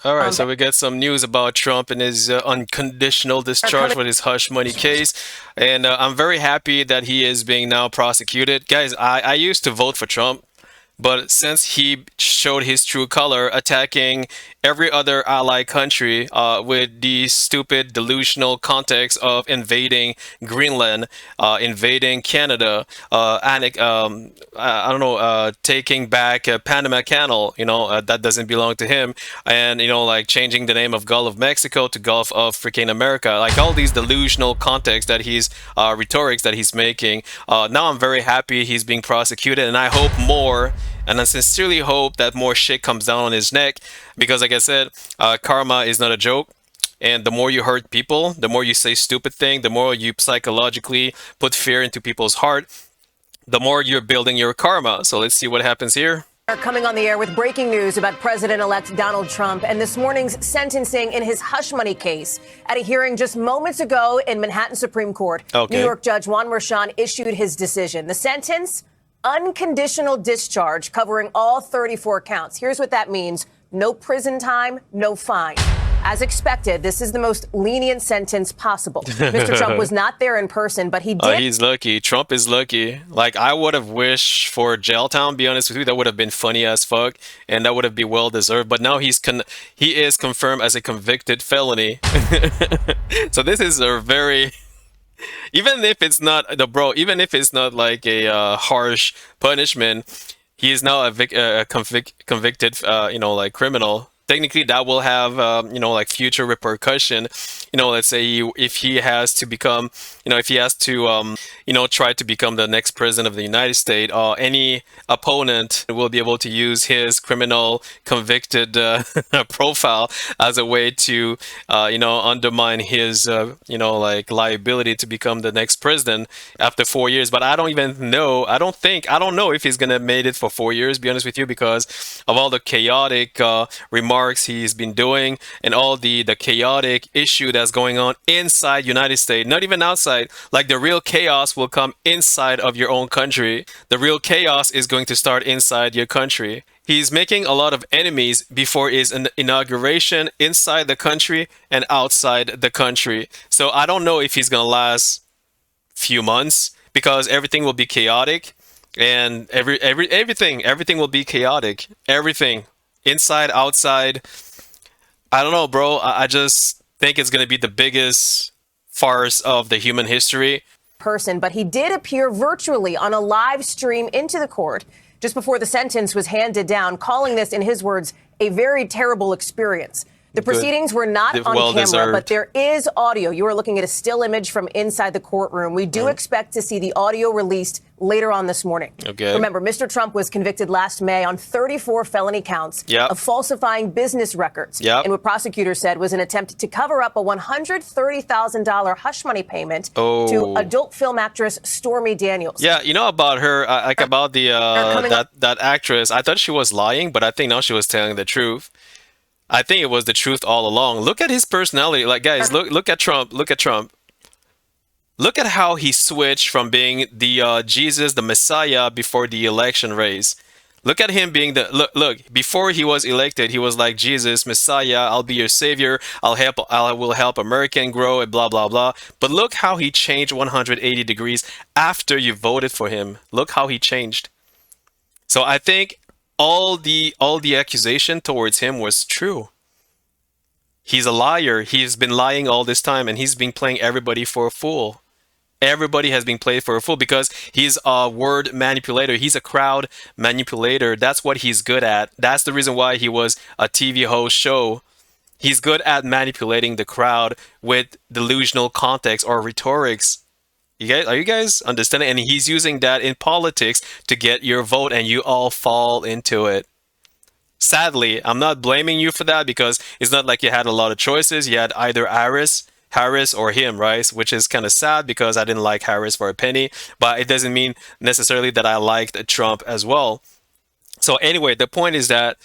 All right, Um, so we get some news about Trump and his unconditional are discharge coming. with his hush money case, and I'm very happy that he is being now prosecuted. Guys, I used to vote for Trump, but since he showed his true color, attacking every other ally country with the stupid delusional context of invading Greenland, invading Canada, I don't know, taking back Panama Canal, that doesn't belong to him, and like changing the name of Gulf of Mexico to Gulf of freaking America, like all these delusional contexts that he's rhetorics that he's making. Now I'm very happy he's being prosecuted, and I hope more. And I sincerely hope that more shit comes down on his neck because, like I said, karma is not a joke. And the more you hurt people, the more you say stupid thing, the more you psychologically put fear into people's heart, the more you're building your karma. So let's see what happens here. Are coming on the air with breaking news about President-elect Donald Trump and this morning's sentencing in his hush money case. At a hearing just moments ago in Manhattan Supreme Court, New Okay. York Judge Juan Merchan issued his decision. The sentence, unconditional discharge covering all 34 counts. Here's what that means. No prison time, no fine. As expected, this is the most lenient sentence possible. Mr. Trump was not there in person, but he did. He's lucky. Trump is lucky. Like, I would have wished for jail time, be honest with you. That would have been funny as fuck, and that would have been well deserved. But now he is confirmed as a convicted felony. So this is a very, even if it's not even if it's not like a harsh punishment, he is now a convicted, like criminal. Technically, that will have, like future repercussion. Let's say if he has to become, if he has to, try to become the next president of the United States, any opponent will be able to use his criminal convicted profile as a way to, undermine his, like liability to become the next president after 4 years. But I don't even know. I don't know if he's gonna made it for 4 years. Be honest with you, because of all the chaotic remarks he's been doing and all the chaotic issue that's going on inside United States, not even outside. Like the real chaos will come inside of your own country. The real chaos is going to start inside your country. He's making a lot of enemies before his inauguration inside the country and outside the country. So I don't know if he's gonna last few months because everything will be chaotic and everything will be chaotic. Everything inside, outside. I don't know, bro. I just think it's gonna be the biggest farce of the human history. Person, but he did appear virtually on a live stream into the court just before the sentence was handed down, calling this, in his words, a very terrible experience. The Good. proceedings were not on Well camera, but deserved. there is audio. You are looking at a still image from inside the courtroom. We do expect to see the audio released later on this morning. Okay. Remember, Mr. Trump was convicted last May on 34 felony counts Yep. of falsifying business records. Yep. And what prosecutors said was an attempt to cover up a $130,000 hush money payment to Oh. adult film actress Stormy Daniels. Yeah, you know about her, like about the coming up. that actress. I thought she was lying, but I think now she was telling the truth. I think it was the truth all along. Look at his personality. Like, guys, look at Trump. Look at Trump. Look at how he switched from being the Jesus, the Messiah before the election race. Look at him being the look before he was elected. He was like Jesus, Messiah. I'll be your savior. I will help American grow and blah blah blah. But look how he changed 180 degrees after you voted for him. Look how he changed. So I think all the accusation towards him was true. He's a liar. He's been lying all this time, and he's been playing everybody for a fool. Everybody has been played for a fool because he's a word manipulator. He's a crowd manipulator. That's what he's good at. That's the reason why he was a TV host show. He's good at manipulating the crowd with delusional context or rhetorics. Are you guys understanding? And he's using that in politics to get your vote, and you all fall into it. Sadly, I'm not blaming you for that because it's not like you had a lot of choices. You had either Harris or him, right? Which is kind of sad because I didn't like Harris for a penny, but it doesn't mean necessarily that I liked Trump as well. So anyway, the point is that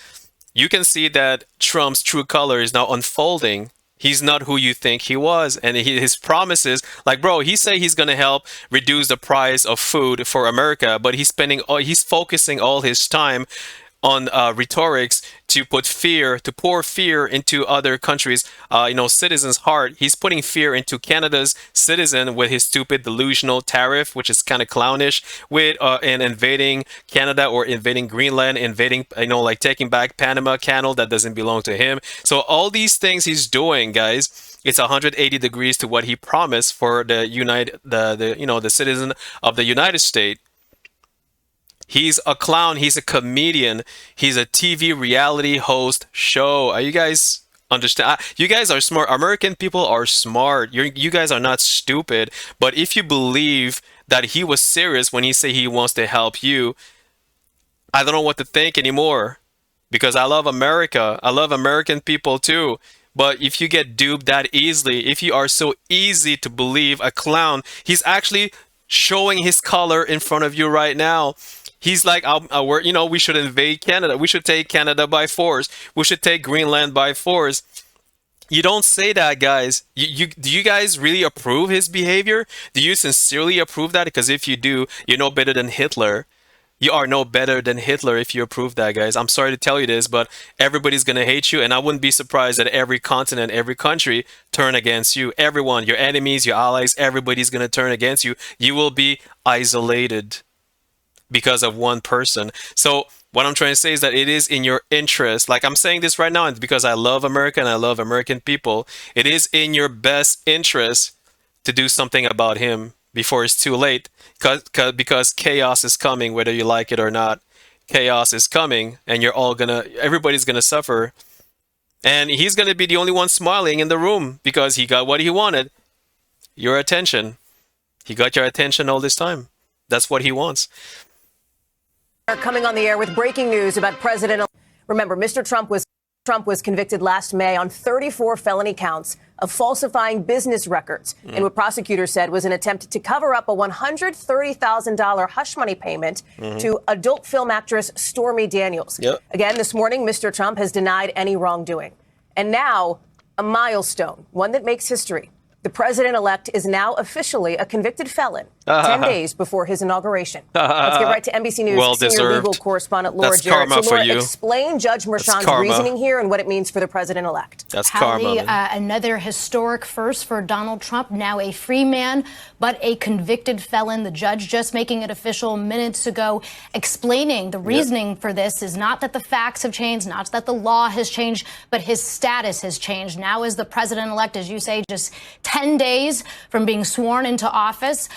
you can see that Trump's true color is now unfolding. He's not who you think he was, and his promises, like bro, he say he's gonna help reduce the price of food for America, but he's focusing all his time on rhetorics to pour fear into other countries, citizens' heart. He's putting fear into Canada's citizen with his stupid delusional tariff, which is kind of clownish, with and invading Canada or invading Greenland, invading, like taking back Panama Canal that doesn't belong to him. So all these things he's doing, guys, it's 180 degrees to what he promised for the the citizen of the United States. He's a clown. He's a comedian. He's a TV reality host show. Are you guys understand? You guys are smart. American people are smart. You guys are not stupid. But if you believe that he was serious when he said he wants to help you, I don't know what to think anymore. Because I love America. I love American people too. But if you get duped that easily, if you are so easy to believe a clown, he's actually showing his color in front of you right now. He's like, we should invade Canada. We should take Canada by force. We should take Greenland by force. You don't say that, guys. Do you guys really approve his behavior? Do you sincerely approve that? Because if you do, you're no better than Hitler. You are no better than Hitler if you approve that, guys. I'm sorry to tell you this, but everybody's going to hate you. And I wouldn't be surprised that every continent, every country turn against you. Everyone, your enemies, your allies, everybody's going to turn against you. You will be isolated because of one person. So what I'm trying to say is that it is in your interest. Like I'm saying this right now, and because I love America and I love American people, it is in your best interest to do something about him before it's too late. Because chaos is coming, whether you like it or not. Chaos is coming, and everybody's gonna suffer. And he's gonna be the only one smiling in the room because he got what he wanted. Your attention. He got your attention all this time. That's what he wants. Coming on the air with breaking news about President. Remember, Mr. Trump was convicted last May on 34 felony counts of falsifying business records in what prosecutors said was an attempt to cover up a $130,000 hush money payment to adult film actress Stormy Daniels. Yep. Again, this morning, Mr. Trump has denied any wrongdoing. And now, a milestone, one that makes history. The president-elect is now officially a convicted felon 10 days before his inauguration. Let's get right to NBC News senior legal correspondent Laura Jarrett. So, Laura, explain Judge Merchan's reasoning here and what it means for the president-elect. That's karma. Another historic first for Donald Trump, now a free man, but a convicted felon. The judge just making it official minutes ago, explaining the reasoning for this is not that the facts have changed, not that the law has changed, but his status has changed. Now as the president-elect, as you say, just 10 days from being sworn into office,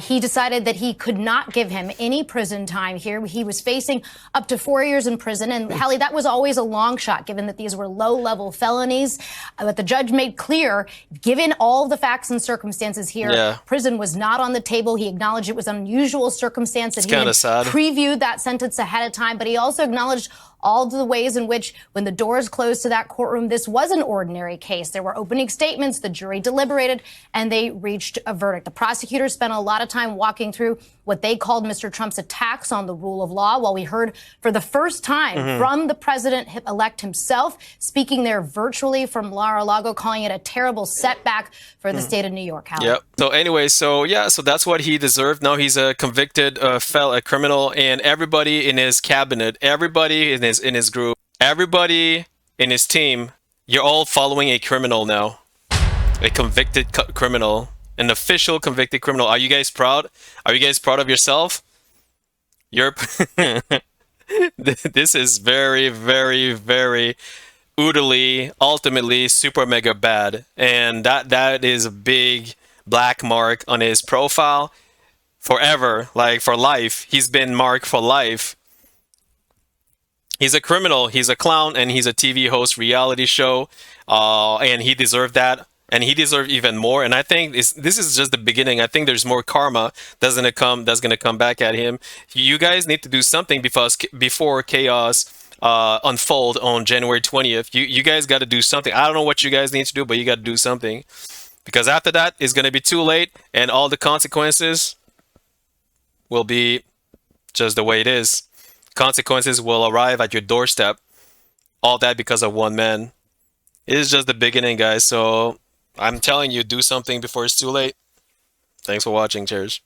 he decided that he could not give him any prison time here. He was facing up to 4 years in prison. And, Hallie, that was always a long shot, given that these were low-level felonies. But the judge made clear, given all the facts and circumstances here, prison was not on the table. He acknowledged it was an unusual circumstance. That he had previewed that sentence ahead of time. But he also acknowledged all the ways in which, when the doors closed to that courtroom, this was an ordinary case. There were opening statements, the jury deliberated, and they reached a verdict. The prosecutors spent a lot of time walking through what they called Mr. Trump's attacks on the rule of law, while we heard for the first time from the president-elect himself, speaking there virtually from Mar-a-Lago, calling it a terrible setback for the state of New York. Yep. So anyway, so that's what he deserved. Now he's a convicted a criminal, and everybody in his cabinet, everybody in his group, everybody in his team, you're all following a criminal now, a convicted criminal, an official convicted criminal. Are you guys proud? Are you guys proud of yourself? You're. This is very, very, very oodly, ultimately super mega bad, and that is a big black mark on his profile forever, like for life. He's been marked for life. He's a criminal, he's a clown, and he's a TV host, reality show, and he deserved that, and he deserved even more. And I think this is just the beginning. I think there's more karma that's gonna come back at him. You guys need to do something before chaos unfold on January 20th. You guys got to do something. I don't know what you guys need to do, but you got to do something, because after that it's gonna be too late, and all the consequences will be just the way it is. Consequences will arrive at your doorstep. All that because of one man. It is just the beginning, guys. So I'm telling you, do something before it's too late. Thanks for watching. Cheers.